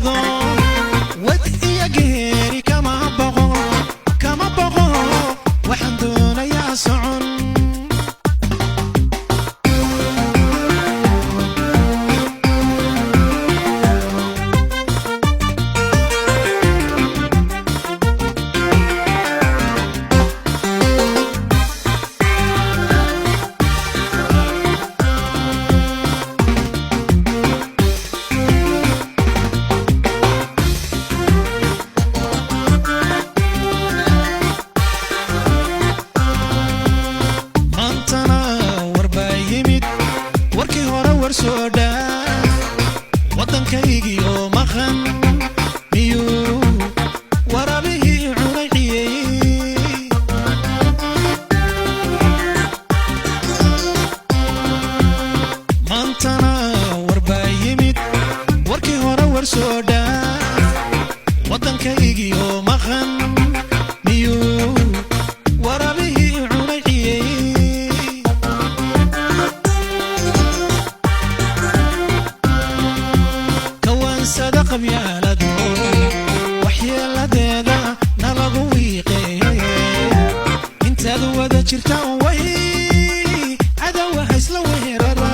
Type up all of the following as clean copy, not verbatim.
wiirsado wad iyo geeri kama boqo waxaan doonayaa socon waddankaygii oo maqan miyuu warabihii cunayciyey maantana warbaa yimid warkii hore war soo dhaa waddankaygii oo maqan miyuu warabihii cunayciyey صدق بيالد وحيالديدا نلقو ويقي انت ذو ذا جرتان وهي عدو حيسلو وهررا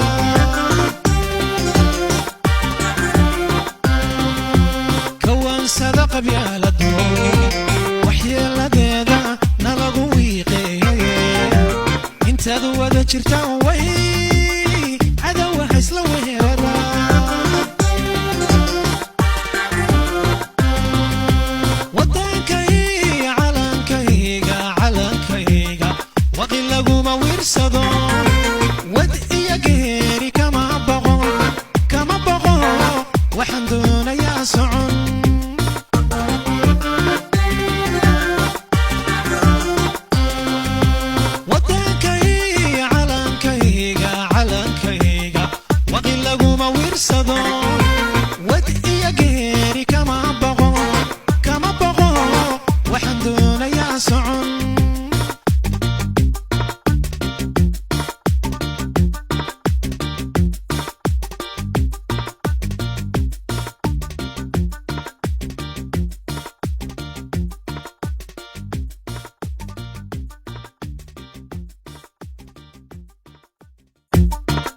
كوان صدق بيالد وحيالديدا نلقو ويقي انت ذو ذا جرتان وهي عدو حيسلو وهررا وقل لقوما ويرسدون ود إيا قهيري